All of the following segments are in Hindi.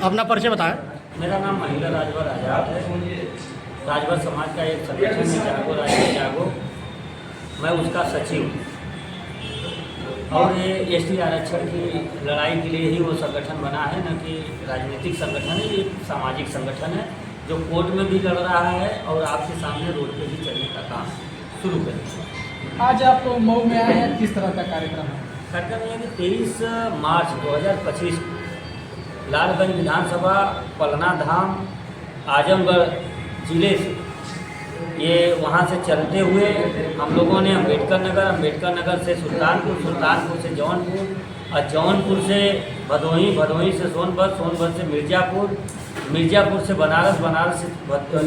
अपना परिचय बताएं। मेरा नाम महिला राजभर आजाद है। राजभर समाज का एक संगठन है जागो राजभर जागो, मैं उसका सचिव हूँ। और ये एसटी आरक्षण की लड़ाई के लिए ही वो संगठन बना है, न कि राजनीतिक संगठन है। ये सामाजिक संगठन है जो कोर्ट में भी लड़ रहा है और आपके सामने रोड पे भी चलने का काम शुरू करेंगे। आज आप मऊ में आए हैं, किस तरह का कार्यक्रम है? कार्यक्रम यह कि 23 मार्च 2025 लालगंज विधानसभा पलना धाम आजमगढ़ जिले से ये वहाँ से चलते हुए हम लोगों ने अम्बेडकर नगर से सुल्तानपुर, सुल्तानपुर से जौनपुर और जौनपुर से भदोही, भदोही से सोनभद्र से मिर्ज़ापुर, मिर्ज़ापुर से बनारस, बनारस से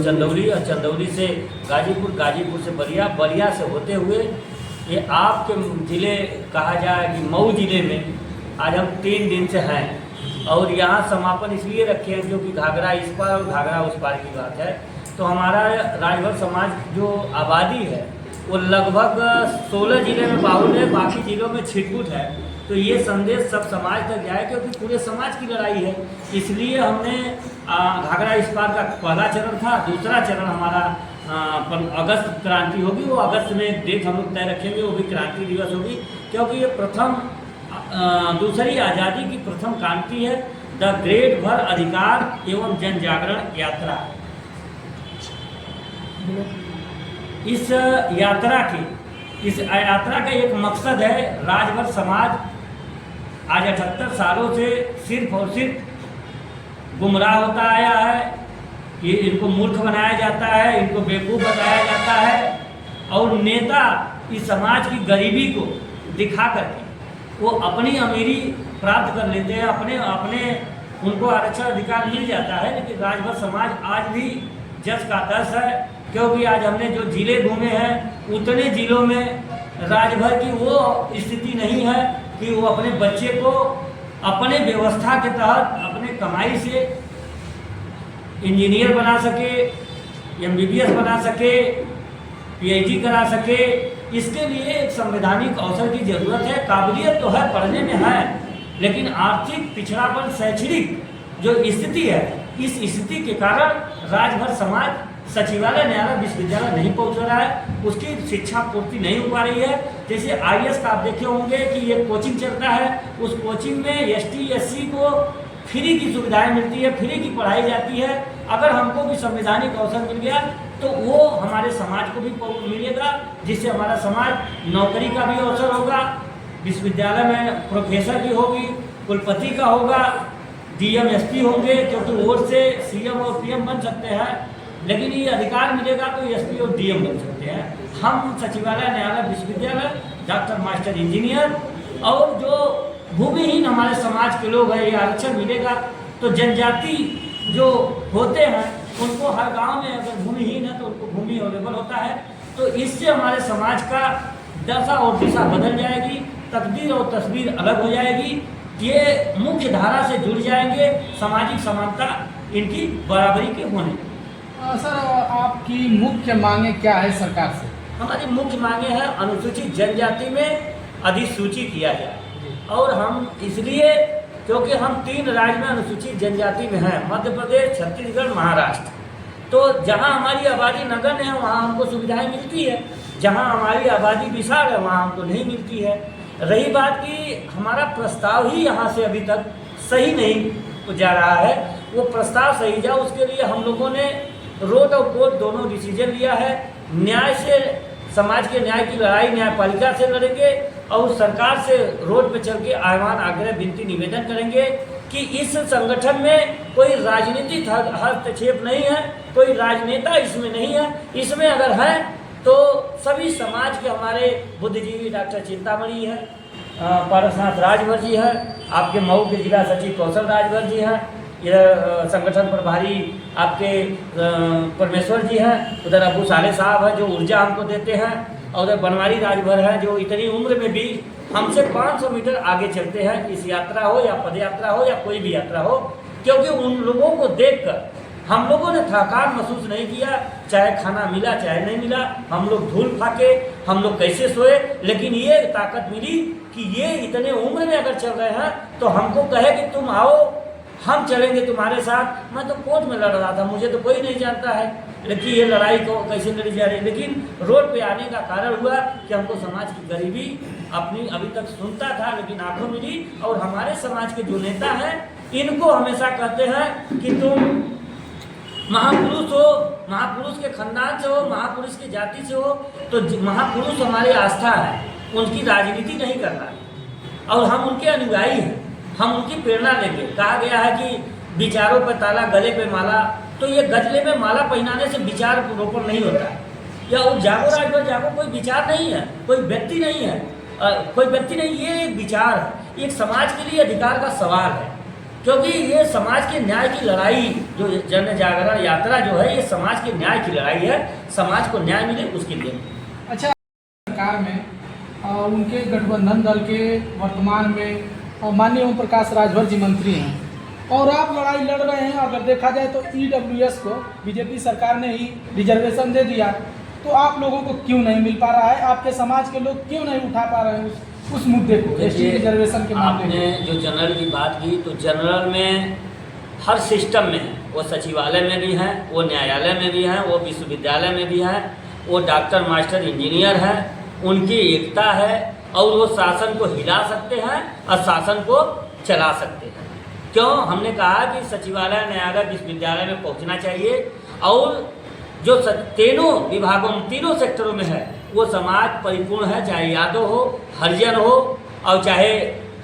चंदौली और चंदौली से गाजीपुर, गाजीपुर से बलिया, बलिया से होते हुए ये आपके ज़िले कहा जाए कि मऊ ज़िले में आज हम 3 दिन से हैं। और यहाँ समापन इसलिए रखे हैं क्योंकि घाघरा इस पार और घाघरा उस पार की बात है। तो हमारा राजभर समाज जो आबादी है वो लगभग 16 ज़िले में बाहुल है, बाकी ज़िलों में छिटपुट है। तो ये संदेश सब समाज तक जाए क्योंकि पूरे समाज की लड़ाई है। इसलिए हमने घाघरा इस पार का पहला चरण था। दूसरा चरण हमारा अगस्त क्रांति होगी, वो अगस्त में एक डेट हम लोग तय रखेंगे, वो भी क्रांति दिवस होगी। क्योंकि ये प्रथम दूसरी आज़ादी की प्रथम क्रांति है, द ग्रेट भर अधिकार एवं जन जागरण यात्रा। इस यात्रा का एक मकसद है, राजभर समाज आज 78 सालों से सिर्फ और सिर्फ गुमराह होता आया है। ये इनको मूर्ख बनाया जाता है, इनको बेवकूफ़ बताया जाता है और नेता इस समाज की गरीबी को दिखा करके वो अपनी अमीरी प्राप्त कर लेते हैं, अपने उनको आरक्षण अधिकार मिल जाता है। लेकिन राजभर समाज आज भी जस का तस है, क्योंकि आज हमने जो ज़िले घूमे हैं उतने ज़िलों में राजभर की वो स्थिति नहीं है कि वो अपने बच्चे को अपने व्यवस्था के तहत अपने कमाई से इंजीनियर बना सके, MBBS बना सके, PhD करा सके। इसके लिए एक संवैधानिक अवसर की ज़रूरत है। काबिलियत तो है, पढ़ने में है, लेकिन आर्थिक पिछड़ापन, शैक्षणिक जो स्थिति है, इस स्थिति के कारण राजभर समाज सचिवालय, न्यायालय, विश्वविद्यालय नहीं पहुंच रहा है, उसकी शिक्षा पूर्ति नहीं हो पा रही है। जैसे IAS का आप देखे होंगे कि ये कोचिंग चलता है, उस कोचिंग में ST SC को फ्री की सुविधाएं मिलती है, फ्री की पढ़ाई जाती है। अगर हमको भी संवैधानिक अवसर मिल गया तो वो हमारे समाज को भी मिलेगा, जिससे हमारा समाज नौकरी का भी अवसर होगा, विश्वविद्यालय में प्रोफेसर भी होगी, कुलपति का होगा, DM SP होंगे, क्योंकि वोट से CM और PM बन सकते हैं। लेकिन ये अधिकार मिलेगा तो SP और DM बन सकते हैं। हम सचिवालय, न्यायालय, विश्वविद्यालय, डॉक्टर, मास्टर, इंजीनियर और जो भूमिहीन हमारे समाज के लोग हैं, ये आरक्षण मिलेगा तो जनजाति जो होते हैं उनको हर गांव में अगर भूमिहीन है तो उनको भूमि अवेलेबल होता है। तो इससे हमारे समाज का दशा और दिशा बदल जाएगी, तकदीर और तस्वीर अलग हो जाएगी। ये मुख्य धारा से जुड़ जाएंगे, सामाजिक समानता इनकी बराबरी के होने। सर, आपकी मुख्य मांगे क्या है सरकार से? हमारी मुख्य मांगे हैं अनुसूचित जनजाति में अधिसूचित किया जाए। और हम इसलिए क्योंकि हम 3 राज्य में अनुसूचित जनजाति में हैं, मध्य प्रदेश, छत्तीसगढ़, महाराष्ट्र। तो जहां हमारी आबादी नगण्य है वहां हमको सुविधाएं मिलती है, जहां हमारी आबादी विशाल है वहां हमको नहीं मिलती है। रही बात कि हमारा प्रस्ताव ही यहां से अभी तक सही नहीं जा रहा है, वो प्रस्ताव सही जाए उसके लिए हम लोगों ने रोड और कोर्ट दोनों डिसीजन लिया है। न्याय से, समाज के न्याय की लड़ाई न्यायपालिका से लड़ेंगे और सरकार से रोड पे चल के आह्वान, आग्रह, विनती, निवेदन करेंगे कि इस संगठन में कोई राजनीतिक हस्तक्षेप नहीं है, कोई राजनेता इसमें नहीं है। इसमें अगर है तो सभी समाज के हमारे बुद्धिजीवी डॉक्टर चिंतामणि है, पारसनाथ राजभर जी है, आपके मऊ के जिला सचिव कौशल राजभर जी हैं, इधर संगठन प्रभारी आपके परमेश्वर जी हैं, उधर अबू साले साहब हैं जो ऊर्जा हमको देते हैं, और उधर बनवारी राजभर है जो इतनी उम्र में भी हमसे 500 मीटर आगे चलते हैं। इस यात्रा हो या पद यात्रा हो या कोई भी यात्रा हो, क्योंकि उन लोगों को देखकर हम लोगों ने थकान महसूस नहीं किया। चाहे खाना मिला चाहे नहीं मिला, हम लोग धूल फाके, हम लोग कैसे सोए, लेकिन ये ताकत मिली कि ये इतने उम्र में अगर चल रहे हैं तो हमको कहे कि तुम आओ, हम चलेंगे तुम्हारे साथ। मैं तो कोर्ट में लड़ रहा था, मुझे तो कोई नहीं जानता है लेकिन ये लड़ाई को कैसे लड़ी जा रही है। लेकिन रोड पे आने का कारण हुआ कि हमको समाज की गरीबी अपनी अभी तक सुनता था लेकिन आंखों मिली। और हमारे समाज के जो नेता हैं इनको हमेशा कहते हैं कि तुम महापुरुष हो, महापुरुष के खानदान से हो, महापुरुष की जाति से हो, तो महापुरुष हमारी आस्था है, उनकी राजनीति नहीं करना है और हम उनके अनुयायी हैं, हम उनकी प्रेरणा लेंगे। कहा गया है कि विचारों पर ताला गले पे माला, तो ये गले में माला पहनाने से विचार रोपण नहीं होता है। या वो जागो राजभर जागो कोई विचार नहीं है, कोई व्यक्ति नहीं है, कोई व्यक्ति नहीं, ये एक विचार है, एक समाज के लिए अधिकार का सवाल है। क्योंकि ये समाज के न्याय की लड़ाई, जो जन जागरण यात्रा जो है, ये समाज के न्याय की लड़ाई है, समाज को न्याय मिले उसके लिए। अच्छा, सरकार में उनके गठबंधन दल के वर्तमान में माननीय ओम प्रकाश राजभर जी मंत्री हैं और आप लड़ाई लड़ रहे हैं। अगर देखा जाए तो EWS को बीजेपी सरकार ने ही रिजर्वेशन दे दिया, तो आप लोगों को क्यों नहीं मिल पा रहा है? आपके समाज के लोग क्यों नहीं उठा पा रहे हैं उस मुद्दे को, एसटी रिजर्वेशन के मामले में? आपने जो जनरल की बात की, तो जनरल में हर सिस्टम में, वो सचिवालय में भी हैं, वो न्यायालय में भी हैं, वो विश्वविद्यालय में भी हैं, वो डॉक्टर मास्टर इंजीनियर हैं, उनकी एकता है और वो शासन को हिला सकते हैं और शासन को चला सकते हैं। क्यों? हमने कहा कि सचिवालय, न्यायालय, विश्वविद्यालय में पहुंचना चाहिए और जो तीनों विभागों में, तीनों सेक्टरों में है, वो समाज परिपूर्ण है, चाहे यादव हो, हरिजन हो और चाहे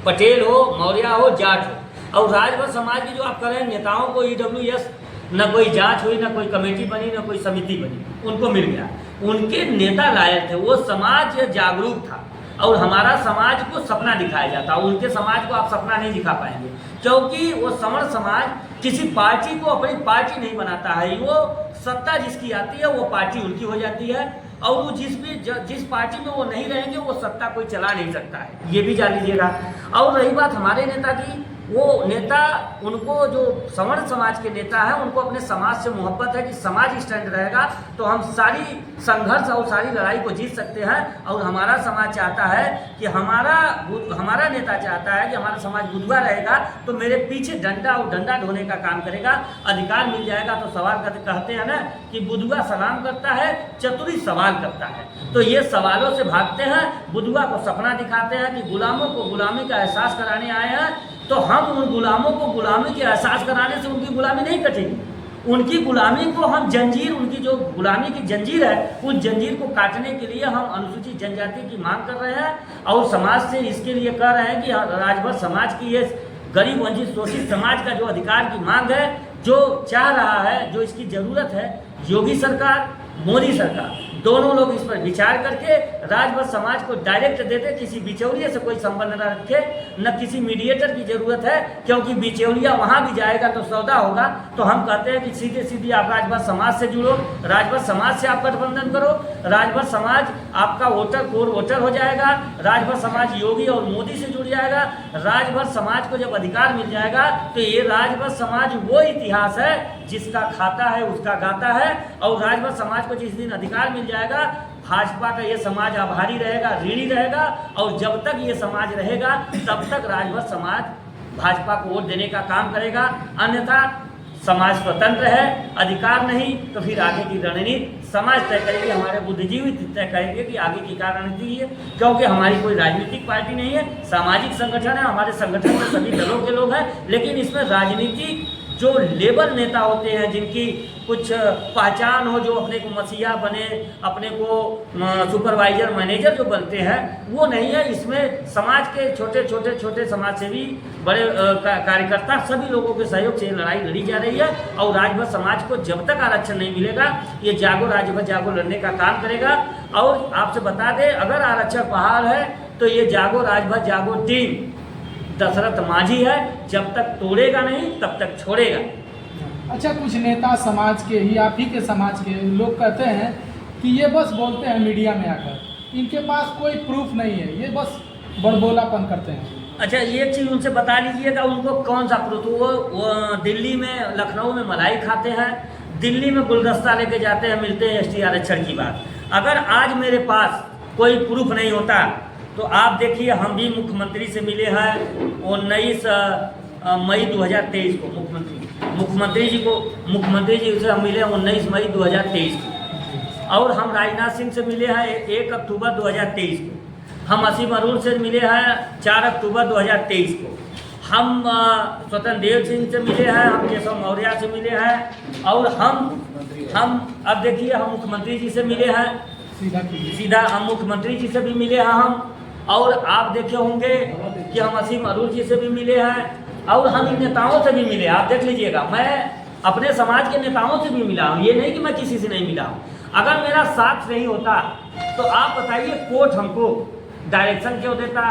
पटेल हो, मौर्य हो, जाट हो। और राजभर समाज की जो आप कह रहे हैं नेताओं को EWS, न कोई जांच हुई, न कोई कमेटी बनी, न कोई समिति बनी, उनको मिल गया। उनके नेता लायक थे, वो समाज जागरूक था और हमारा समाज को सपना दिखाया जाता। उनके समाज को आप सपना नहीं दिखा पाएंगे क्योंकि वो समर समाज किसी पार्टी को अपनी पार्टी नहीं बनाता है। वो सत्ता जिसकी आती है वो पार्टी उनकी हो जाती है और वो जिस पार्टी में वो नहीं रहेंगे वो सत्ता कोई चला नहीं सकता है, ये भी जान लीजिएगा। और रही बात हमारे नेता की, वो नेता, उनको जो सवर्ण समाज के नेता हैं उनको अपने समाज से मोहब्बत है कि समाज स्टैंड रहेगा तो हम सारी संघर्ष और सारी लड़ाई को जीत सकते हैं। और हमारा समाज चाहता है कि हमारा नेता चाहता है कि हमारा समाज बुधवा रहेगा तो मेरे पीछे डंडा और डंडा ढोने का काम करेगा, अधिकार मिल जाएगा। तो सवाल कहते हैं ना कि बुधवा सलाम करता है, चतुरी सवाल करता है। तो ये सवालों से भागते हैं, बुधवा को सपना दिखाते हैं कि गुलामों को गुलामी का एहसास कराने आए हैं, तो हम उन गुलामों को गुलामी के एहसास कराने से उनकी गुलामी नहीं कटेगी। उनकी गुलामी को हम जंजीर, उनकी जो गुलामी की जंजीर है, उस जंजीर को काटने के लिए हम अनुसूचित जनजाति की मांग कर रहे हैं और समाज से इसके लिए कह रहे हैं कि राजभर समाज की ये गरीब वंचित शोषित समाज का जो अधिकार की मांग है, जो चाह रहा है, जो इसकी ज़रूरत है, योगी सरकार, मोदी सरकार दोनों लोग इस पर विचार करके राजभर समाज को डायरेक्ट देते, किसी बिचौलिए से कोई संबंध न रखे, न किसी मीडिएटर की जरूरत है क्योंकि बिचौलिया वहाँ भी जाएगा तो सौदा होगा। तो हम कहते हैं कि सीधे सीधे आप राजभर समाज से जुड़ो, राजभर समाज से आप गठबंधन करो, राजभर समाज आपका कोर वोटर हो जाएगा, राजभर समाज योगी और मोदी से जुड़ जाएगा। राजभर समाज को जब अधिकार मिल जाएगा तो ये राजभर समाज वो इतिहास है जिसका खाता है उसका गाता है। और राजभर समाज को जिस दिन अधिकार मिल जाएगा, भाजपा का ये समाज आभारी रहेगा, ऋणी रहेगा और जब तक ये समाज रहेगा तब तक राजभर समाज भाजपा को वोट देने का काम करेगा। अन्यथा समाज स्वतंत्र है, अधिकार नहीं तो फिर आगे की रणनीति समाज तय करेगी, हमारे बुद्धिजीवी तय करेंगे कि आगे की क्या रणनीति है। क्योंकि हमारी कोई राजनीतिक पार्टी नहीं है, सामाजिक संगठन है, हमारे संगठन में सभी दलों के लोग हैं, लेकिन इसमें राजनीति जो लेबर नेता होते हैं, जिनकी कुछ पहचान हो, जो अपने को मसीहा बने, अपने को सुपरवाइजर मैनेजर जो बनते हैं, वो नहीं है। इसमें समाज के छोटे समाज सेवी, बड़े कार्यकर्ता, सभी लोगों के सहयोग से लड़ाई लड़ी जा रही है। और राजभर समाज को जब तक आरक्षण नहीं मिलेगा, ये जागो राजभर जागो लड़ने का काम करेगा। और आपसे बता दें, अगर आरक्षण बहाल है तो ये जागो राजभर जागो टीम दशरथ मांझी है, जब तक तोड़ेगा नहीं तब तक छोड़ेगा। अच्छा, कुछ नेता समाज के ही, आप ही के समाज के लोग कहते हैं कि ये बस बोलते हैं मीडिया में आकर, इनके पास कोई प्रूफ नहीं है, ये बस बड़बोलापन करते हैं। अच्छा, ये चीज़ उनसे बता लीजिएगा उनको कौन सा प्रूफ। वो दिल्ली में, लखनऊ में मलाई खाते हैं, दिल्ली में गुलदस्ता लेके जाते हैं, मिलते हैं ST आरक्षण की बात। अगर आज मेरे पास कोई प्रूफ नहीं होता तो आप देखिए, हम भी मुख्यमंत्री से मिले हैं 19 मई 2023 को मुख्यमंत्री जी से हम मिले 19 मई 2023 को। और हम राजनाथ सिंह से मिले हैं 1 अक्टूबर 2023 को। हम असीम अरुण से मिले हैं 4 अक्टूबर 2023 को। हम स्वतंत्र देव सिंह से मिले हैं, हम केशव मौर्य से मिले हैं। और हम अब देखिए हम मुख्यमंत्री जी से मिले हैं, सीधा हम मुख्यमंत्री जी से भी मिले हैं हम। और आप देखे होंगे कि हम असीम अरुण जी से भी मिले हैं और हम इन नेताओं से भी मिले। आप देख लीजिएगा, मैं अपने समाज के नेताओं से भी मिला हूँ, ये नहीं कि मैं किसी से नहीं मिला हूँ। अगर मेरा साथ नहीं होता तो आप बताइए कोर्ट हमको डायरेक्शन क्यों देता,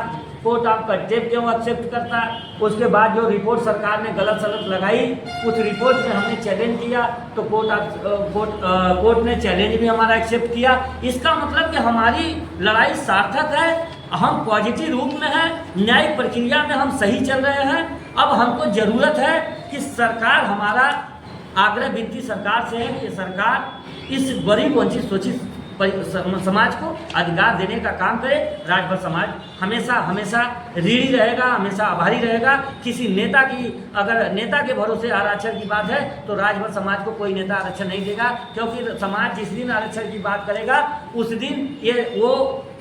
कोर्ट आपका टेप क्यों एक्सेप्ट करता। उसके बाद जो रिपोर्ट सरकार ने गलत सलत लगाई, उस रिपोर्ट में हमने चैलेंज किया तो कोर्ट ने चैलेंज भी हमारा एक्सेप्ट किया। इसका मतलब कि हमारी लड़ाई सार्थक है, हम पॉजिटिव रूप में हैं, न्यायिक प्रक्रिया में हम सही चल रहे हैं। अब हमको ज़रूरत है कि सरकार, हमारा आग्रह विनती सरकार से है कि सरकार इस गरीब वंचित शोषित समाज को अधिकार देने का काम करे। राजभर समाज हमेशा ऋणी रहेगा, हमेशा आभारी रहेगा। किसी नेता की, अगर नेता के भरोसे आरक्षण की बात है तो राजभर समाज को कोई नेता आरक्षण नहीं देगा, क्योंकि समाज जिस दिन आरक्षण की बात करेगा उस दिन वो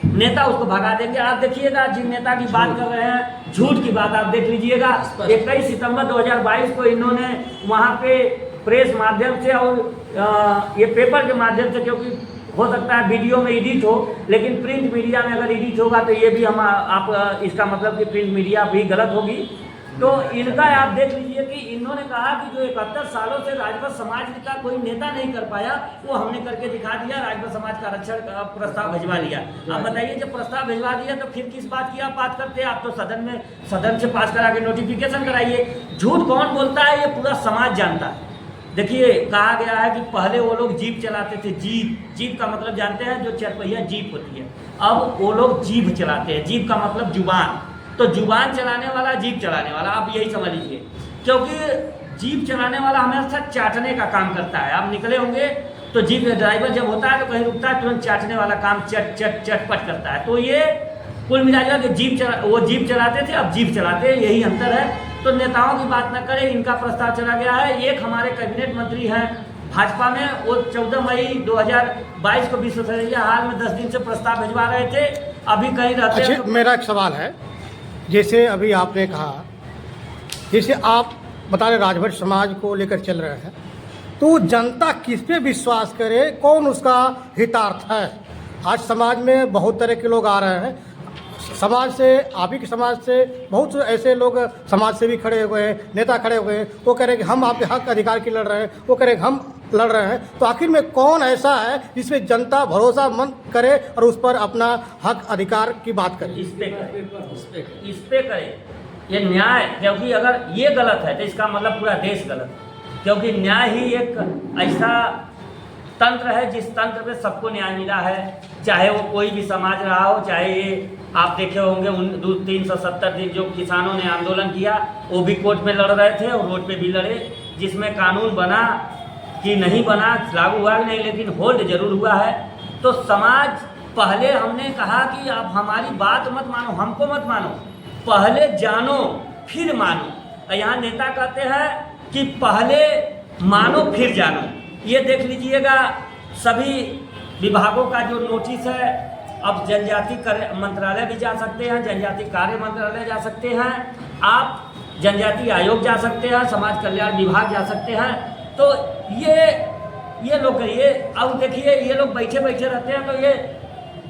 नेता उसको भगा देंगे। आप देखिएगा जिन नेता की बात कर रहे हैं, झूठ की बात आप देख लीजिएगा। 21 सितंबर 2022 को इन्होंने वहाँ पे प्रेस माध्यम से और ये पेपर के माध्यम से, क्योंकि हो सकता है वीडियो में एडिट हो, लेकिन प्रिंट मीडिया में अगर एडिट होगा तो ये भी आप इसका मतलब कि प्रिंट मीडिया भी गलत होगी। तो इनका आप देख लीजिए कि इन्होंने कहा कि जो 71 सालों से राजभर समाज का कोई नेता नहीं कर पाया वो हमने करके दिखा दिया, राजभर समाज का आरक्षण का प्रस्ताव भिजवा लिया। अब बताइए जब प्रस्ताव भिजवा दिया तो फिर किस बात की आप बात करते हैं? आप तो सदन से पास करा के नोटिफिकेशन कराइए। झूठ कौन बोलता है ये पूरा समाज जानता है। देखिए कहा गया है कि पहले वो लोग जीप चलाते थे, जीप का मतलब जानते हैं, जो चारपहिया जीप होती है। अब वो लोग जीभ चलाते हैं, जीप का मतलब जुबान। तो जुबान चलाने वाला, जीप चलाने वाला, आप यही समझ लीजिए। क्योंकि जीप चलाने वाला हमेशा चाटने का काम करता है। आप निकले होंगे तो जीप ड्राइवर जब होता है तो कहीं रुकता है, तुरंत चाटने वाला काम चटपट करता है। तो ये कुल मिलाकर के वो जीप चलाते थे, अब जीप चलाते हैं, यही अंतर है। तो नेताओं की बात न करें, इनका प्रस्ताव चला गया है। एक हमारे कैबिनेट मंत्री हैं भाजपा में, वो 14 मई 2022 को विश्वसनीय हाल में 10 दिन से प्रस्ताव भिजवा रहे थे, अभी कहीं रहते हैं। अच्छा, मेरा एक सवाल है, जैसे अभी आपने कहा, जैसे आप बता रहे राजभर समाज को लेकर चल रहे हैं, तो जनता किस पे विश्वास करे, कौन उसका हितार्थ है? आज समाज में बहुत तरह के लोग आ रहे हैं, समाज से, आप ही के समाज से बहुत से ऐसे लोग समाज से भी खड़े हुए हैं, नेता खड़े हुए हैं, वो कह रहे हैं कि हम आपके हक अधिकार की लड़ रहे हैं, वो कह रहे हैं कि हम लड़ रहे हैं। तो आखिर में कौन ऐसा है जिसमें जनता भरोसा मंद करे और उस पर अपना हक अधिकार की बात करे? इस पे करे ये न्याय। क्योंकि अगर ये गलत है तो इसका मतलब पूरा देश गलत है। क्योंकि न्याय ही एक ऐसा तंत्र है जिस तंत्र में सबको न्याय मिला है, चाहे वो कोई भी समाज रहा हो, चाहे ये आप देखे होंगे 370 दिन जो किसानों ने आंदोलन किया वो भी कोर्ट में लड़ रहे थे और रोड पे भी लड़े, जिसमें कानून बना कि नहीं बना, लागू हुआ कि नहीं, लेकिन होल्ड जरूर हुआ है। तो समाज, पहले हमने कहा कि आप हमारी बात मत मानो, हमको मत मानो, पहले जानो फिर मानो। यहाँ नेता कहते हैं कि पहले मानो फिर जानो। ये देख लीजिएगा सभी विभागों का जो नोटिस है, अब जनजाति मंत्रालय भी जा सकते हैं, जनजाति कार्य मंत्रालय जा सकते हैं, आप जनजाति आयोग जा सकते हैं, समाज कल्याण विभाग जा सकते हैं। तो ये लोग करिए। अब देखिए ये लोग बैठे बैठे रहते हैं, तो ये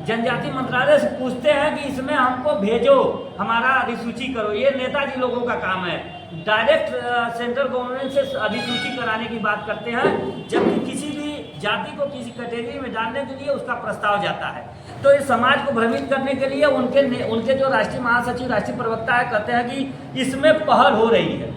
जनजाति मंत्रालय से पूछते हैं कि इसमें हमको भेजो, हमारा अधिसूची करो। ये नेताजी लोगों का काम है, डायरेक्ट सेंट्रल गवर्नमेंट से अधिसूची कराने की बात करते हैं, जबकि किसी भी जाति को किसी कैटेगरी में डालने के लिए उसका प्रस्ताव जाता है। तो इस समाज को भ्रमित करने के लिए उनके जो राष्ट्रीय महासचिव, राष्ट्रीय प्रवक्ता है, कहते हैं कि इसमें पहल हो रही है,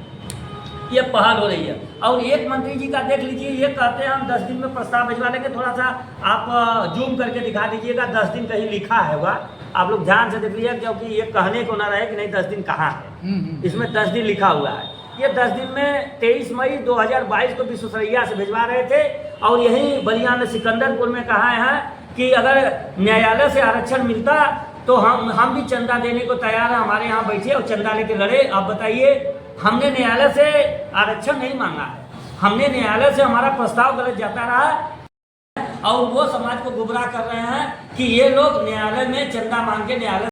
ये पहल हो रही है। और एक मंत्री जी का देख लीजिए, ये कहते हैं हम 10 दिन में प्रस्ताव भिजवा लेंगे। थोड़ा सा आप जूम करके दिखा दीजिएगा, 10 दिन कहीं लिखा है होगा, आप लोग ध्यान से देख लीजिए, क्योंकि ये कहने को ना रहे कि नहीं 10 दिन कहाँ है, इसमें 10 दिन लिखा हुआ है। ये 10 दिन में 23 मई 2022 को विश्वसनीय से भिजवा रहे थे। और यहीं बलिया में सिकंदरपुर में कहा है कि अगर न्यायालय से आरक्षण मिलता तो हम भी चंदा देने को तैयार हैं, हमारे यहाँ बैठे और चंदा लेके लड़े। अब बताइए हमने न्यायालय से आरक्षण नहीं मांगा है, हमने न्यायालय से हमारा प्रस्ताव गलत जाता रहा है और वो समाज को गुमराह कर रहे हैं कि ये लोग न्यायालय में चंदा मांग के न्यायालय